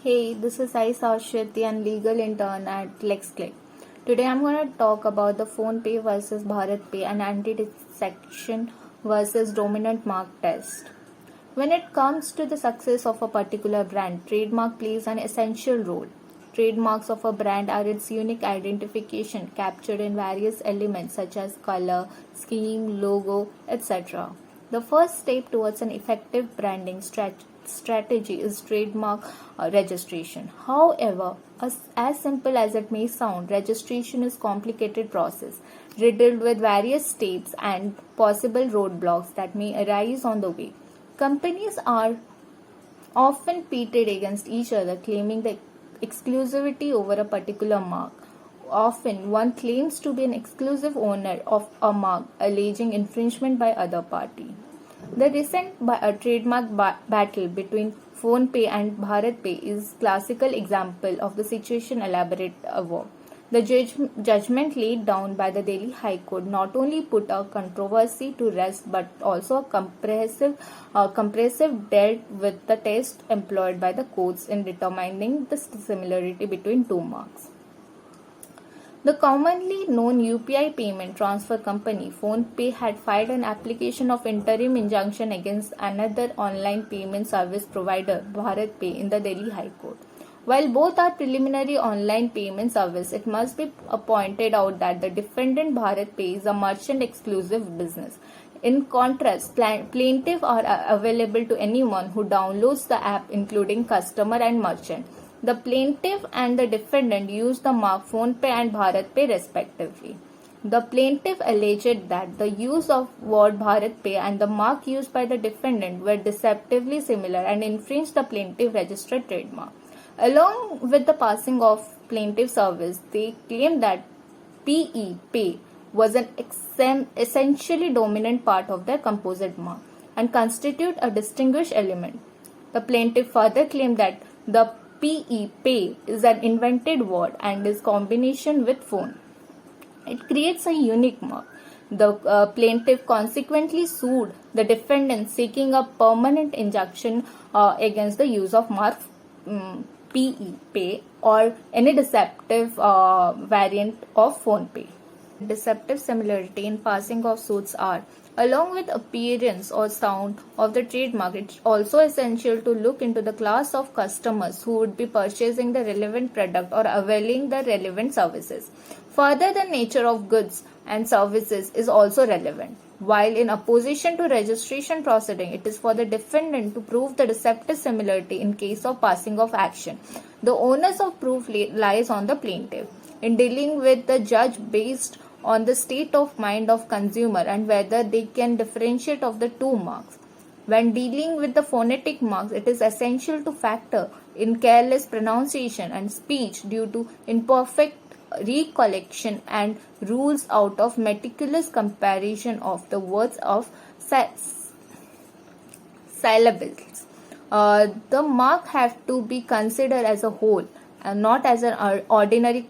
Hey, this is Aisa Ashwati and legal intern at LexClick. Today I'm going to talk about the PhonePe versus BharatPe and anti-deception versus dominant mark test. When it comes to the success of a particular brand, trademark plays an essential role. Trademarks of a brand are its unique identification captured in various elements such as color, scheme, logo, etc. The first step towards an effective branding strategy is trademark registration. However, as simple as it may sound, registration is a complicated process riddled with various steps and possible roadblocks that may arise on the way. Companies are often pitted against each other, claiming the exclusivity over a particular mark. Often, one claims to be an exclusive owner of a mark, alleging infringement by other party. The recent trademark battle between PhonePe and BharatPe is classical example of the situation elaborate above. The judgment laid down by the Delhi High Court not only put a controversy to rest but also compressive dealt with the test employed by the courts in determining the similarity between two marks. The commonly known UPI payment transfer company PhonePe had filed an application of interim injunction against another online payment service provider, BharatPe, in the Delhi High Court. While both are preliminary online payment service, it must be pointed out that the defendant BharatPe is a merchant exclusive business. In contrast, plaintiffs are available to anyone who downloads the app, including customer and merchant. The plaintiff and the defendant used the mark PhonePe and BharatPe respectively. The plaintiff alleged that the use of word BharatPe and the mark used by the defendant were deceptively similar and infringed the plaintiff registered trademark. Along with the passing of plaintiff service, they claimed that PE pay was an essentially dominant part of their composite mark and constitute a distinguished element. The plaintiff further claimed that the PE pay is an invented word and is combination with phone. It creates a unique mark. The plaintiff consequently sued the defendant seeking a permanent injunction against the use of mark PE pay or any deceptive variant of PhonePe. Deceptive similarity in passing of suits are, along with appearance or sound of the trademark, it's also essential to look into the class of customers who would be purchasing the relevant product or availing the relevant services. Further, the nature of goods and services is also relevant. While in opposition to registration proceeding, it is for the defendant to prove the deceptive similarity in case of passing of action. The onus of proof lies on the plaintiff. In dealing with the judge based on the state of mind of consumer and whether they can differentiate of the two marks. When dealing with the phonetic marks, it is essential to factor in careless pronunciation and speech due to imperfect recollection and rules out of meticulous comparison of the words of syllables. The mark have to be considered as a whole and not as an ordinary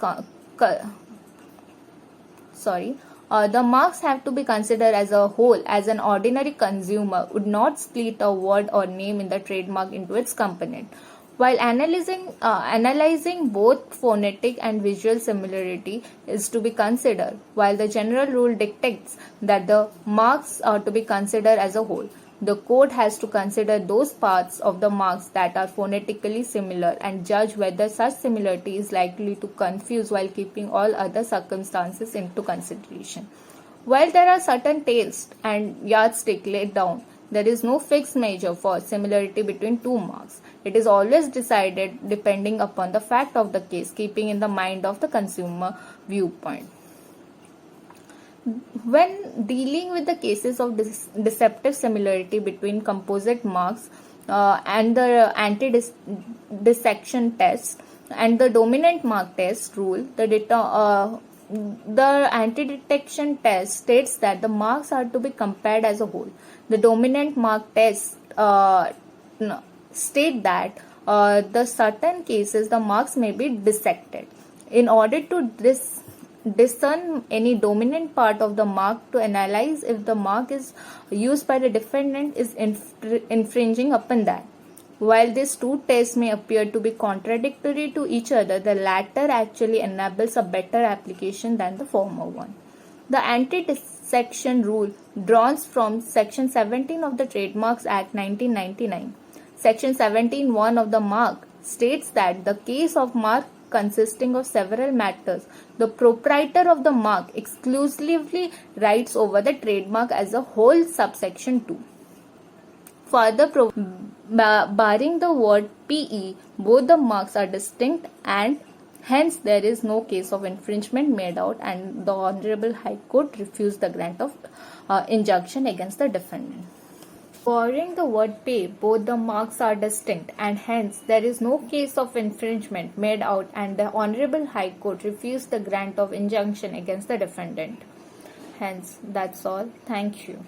the marks have to be considered as a whole, as an ordinary consumer would not split a word or name in the trademark into its component. While analyzing both phonetic and visual similarity is to be considered, while the general rule dictates that the marks are to be considered as a whole. The court has to consider those parts of the marks that are phonetically similar and judge whether such similarity is likely to confuse while keeping all other circumstances into consideration. While there are certain tastes and yardstick laid down, there is no fixed measure for similarity between two marks. It is always decided depending upon the fact of the case, keeping in the mind of the consumer viewpoint. When dealing with the cases of deceptive similarity between composite marks and the anti-dissection test and the dominant mark test rule, the anti-detection test states that the marks are to be compared as a whole. The dominant mark test state that the certain cases the marks may be dissected. In order to discern any dominant part of the mark to analyze if the mark is used by the defendant is infringing upon that. While these two tests may appear to be contradictory to each other, the latter actually enables a better application than the former one. The anti-dissection rule drawn from Section 17 of the Trademarks Act 1999. Section 17(1) of the mark states that the case of mark consisting of several matters, the proprietor of the mark exclusively rights over the trademark as a whole. Subsection 2. Further, barring the word PE, both the marks are distinct and hence there is no case of infringement made out, and the Honorable High Court refused the grant of injunction against the defendant. Barring the word pay, both the marks are distinct and hence there is no case of infringement made out, and the Honorable High Court refused the grant of injunction against the defendant. Hence, that's all. Thank you.